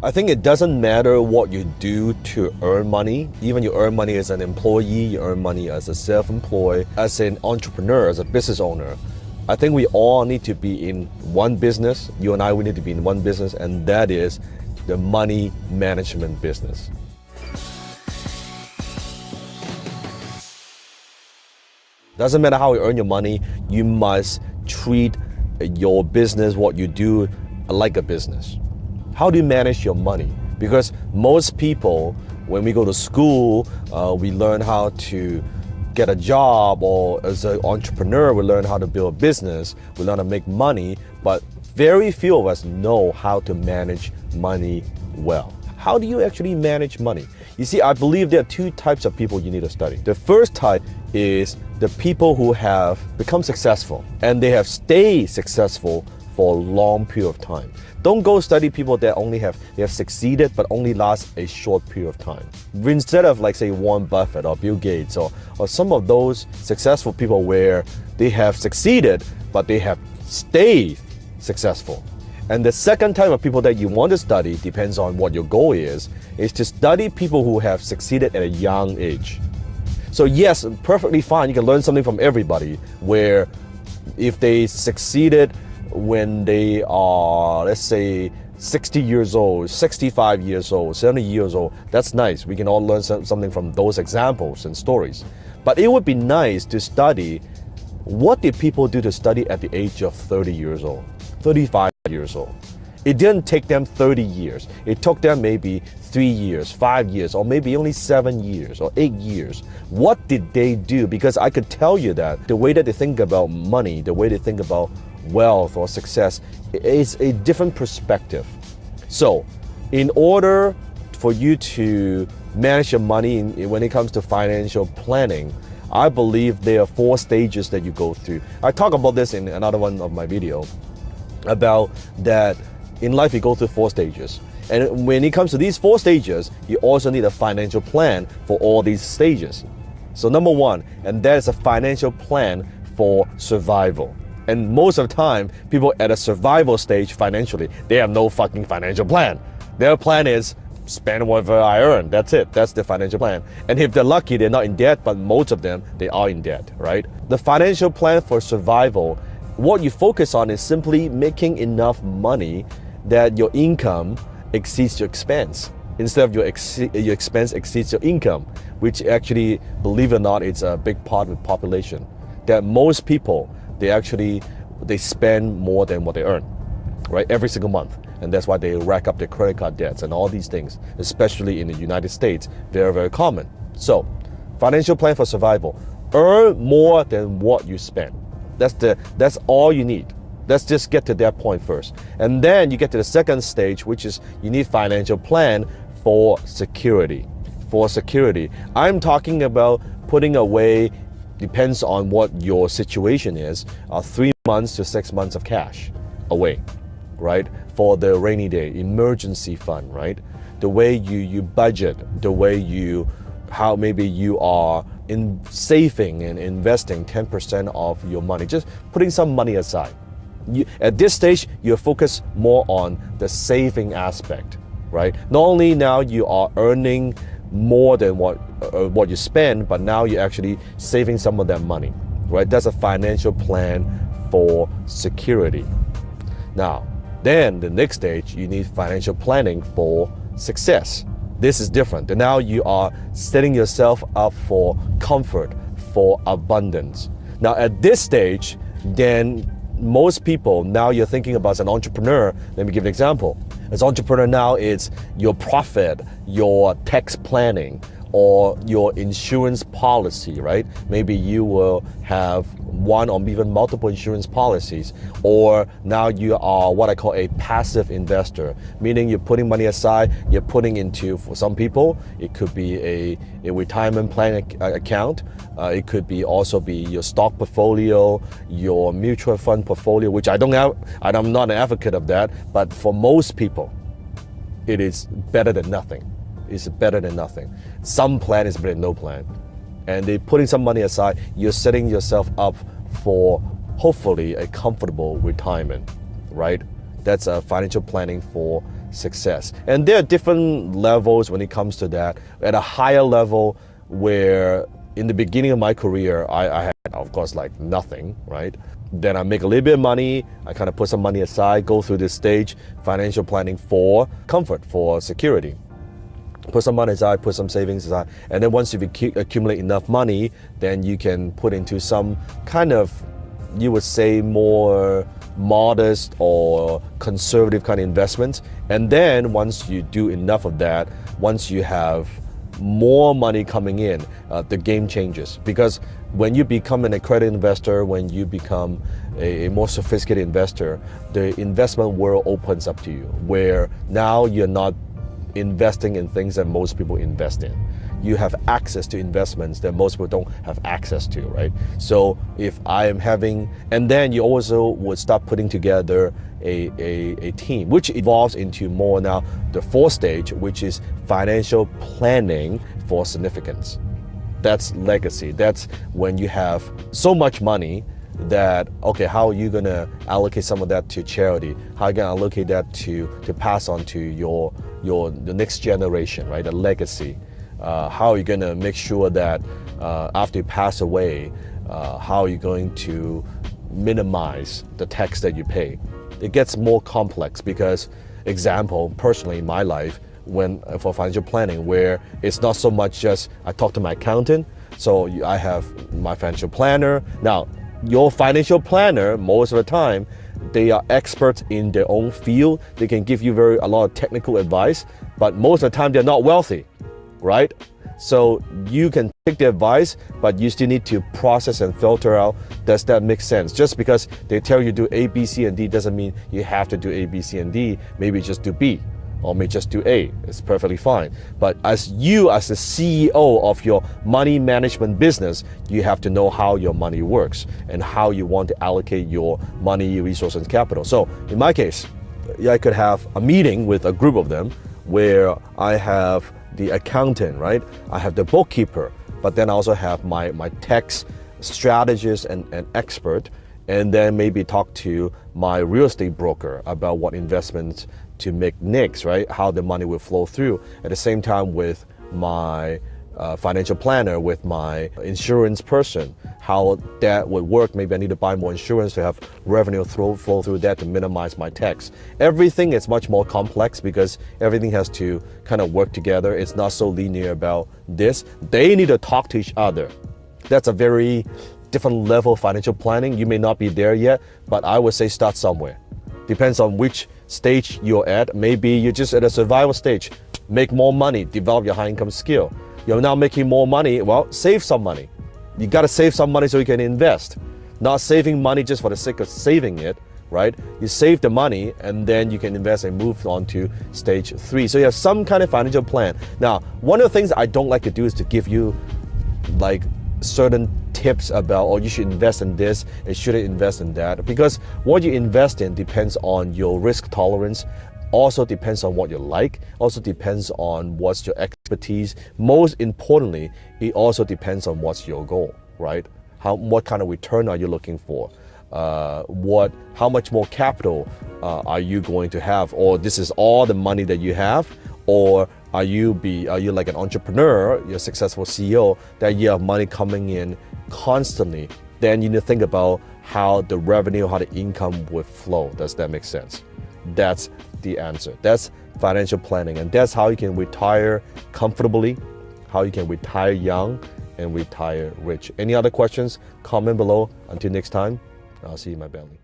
I think it doesn't matter what you do to earn money. Even you earn money as an employee, you earn money as a self-employed, as an entrepreneur, as a business owner. I think we all need to be in one business. You and I, we need to be in one business, and that is the money management business. Doesn't matter how you earn your money, you must treat your business, what you do, like a business. How do you manage your money? Because most people, when we go to school, we learn how to get a job, or as an entrepreneur, we learn how to build a business, we learn how to make money, but very few of us know how to manage money well. How do you actually manage money? You see, I believe there are two types of people you need to study. The first type is the people who have become successful and they have stayed successful for a long period of time. Don't go study people that they have succeeded but only last a short period of time. Instead of like say Warren Buffett or Bill Gates or some of those successful people where they have succeeded but they have stayed successful. And the second type of people that you want to study, depends on what your goal is to study people who have succeeded at a young age. So yes, perfectly fine, you can learn something from everybody, where if they succeeded when they are, let's say, 60 years old, 65 years old, 70 years old, that's nice. We can all learn something from those examples and stories. But it would be nice to study, what did people do to study at the age of 30 years old, 35 years old? It didn't take them 30 years. It took them maybe 3 years, 5 years, or maybe only 7 years or 8 years. What did they do? Because I could tell you that the way that they think about money, the way they think about wealth or success is a different perspective. So in order for you to manage your money when it comes to financial planning, I believe there are 4 stages that you go through. I talk about this in another one of my video about that in life you go through 4 stages. And when it comes to these 4 stages, you also need a financial plan for all these stages. So number 1, and that is a financial plan for survival. And most of the time, people at a survival stage financially, they have no fucking financial plan. Their plan is spend whatever I earn. That's it. That's the financial plan. And if they're lucky, they're not in debt, but most of them, they are in debt, right? The financial plan for survival, what you focus on is simply making enough money that your income exceeds your expense, instead of your expense exceeds your income, which actually, believe it or not, it's a big part of the population. That most people, they spend more than what they earn, right? Every single month. And that's why they rack up their credit card debts and all these things, especially in the United States, very, very common. So, financial plan for survival. Earn more than what you spend. That's all you need. Let's just get to that point first. And then you get to the second stage, which is you need financial plan for security. For security. I'm talking about putting away, depends on what your situation is, 3 months to 6 months of cash away, right? For the rainy day, emergency fund, right? The way you budget, the way how maybe you are in saving and investing 10% of your money, just putting some money aside. At this stage, you're focused more on the saving aspect, right? Not only now you are earning more than what you spend, but now you're actually saving some of that money, right? That's a financial plan for security. Now, then the next stage, you need financial planning for success. This is different. And now you are setting yourself up for comfort, for abundance. Now at this stage, then most people, now you're thinking about as an entrepreneur, let me give an example. As an entrepreneur now, it's your profit, your tax planning, or your insurance policy, right? Maybe you will have one or even multiple insurance policies, or now you are what I call a passive investor, meaning you're putting money aside, you're putting into, for some people, it could be a retirement plan account, it could be also be your stock portfolio, your mutual fund portfolio, which I don't have, and I'm not an advocate of that, but for most people, it is better than nothing. It's better than nothing. Some plan is better than no plan. And they're putting some money aside, you're setting yourself up for hopefully a comfortable retirement, right? That's a financial planning for success. And there are different levels when it comes to that. At a higher level, where in the beginning of my career, I had, of course, like nothing, right? Then I make a little bit of money, I kind of put some money aside, go through this stage, financial planning for comfort, for security. Put some money aside, put some savings aside, and then once you accumulate enough money, then you can put into some kind of, you would say, more modest or conservative kind of investments. And then once you do enough of that, once you have more money coming in, the game changes. Because when you become an accredited investor, when you become a more sophisticated investor, the investment world opens up to you, where now you're not investing in things that most people invest in. You have access to investments that most people don't have access to, right? So if I am having, and then you also would start putting together a team, which evolves into more now the fourth stage, which is financial planning for significance. That's legacy. That's when you have so much money that, okay, how are you gonna allocate some of that to charity? How are you gonna allocate that to pass on to the next generation, right? The legacy. How are you going to make sure that after you pass away, how are you going to minimize the tax that you pay? It gets more complex because, example, personally in my life, when for financial planning, where it's not so much just I talk to my accountant, so I have my financial planner. Now, your financial planner, most of the time, they are experts in their own field. They can give you a lot of technical advice, but most of the time they're not wealthy, right? So you can take the advice, but you still need to process and filter out, does that make sense? Just because they tell you do A, B, C, and D doesn't mean you have to do A, B, C, and D. Maybe just do B, or maybe just do A. It's perfectly fine. But as the CEO of your money management business, you have to know how your money works and how you want to allocate your money, resources, and capital. So in my case, I could have a meeting with a group of them where I have the accountant, right? I have the bookkeeper, but then I also have my tax strategist and expert, and then maybe talk to my real estate broker about what investments to make next, right? How the money will flow through. At the same time with my financial planner, with my insurance person, how that would work. Maybe I need to buy more insurance to have revenue flow through that to minimize my tax. Everything is much more complex because everything has to kind of work together. It's not so linear about this. They need to talk to each other. That's a very different level of financial planning. You may not be there yet, but I would say start somewhere. Depends on which stage you're at. Maybe you're just at a survival stage. Make more money, develop your high income skill. You're now making more money, well, save some money. You gotta save some money so you can invest. Not saving money just for the sake of saving it, right? You save the money and then you can invest and move on to stage 3. So you have some kind of financial plan. Now, one of the things I don't like to do is to give you like certain tips about, oh, you should invest in this and shouldn't invest in that, because what you invest in depends on your risk tolerance, also depends on what you like, also depends on what's your expertise. Most importantly, it also depends on what's your goal, right? What kind of return are you looking for? How much more capital are you going to have? Or this is all the money that you have? Or are you like an entrepreneur, you're a successful CEO, that you have money coming in constantly? Then you need to think about how the revenue, how the income would flow. Does that make sense? That's the answer. That's financial planning, and that's how you can retire comfortably, how you can retire young and retire rich. Any other questions? Comment below. Until next time, I'll see you in my belly.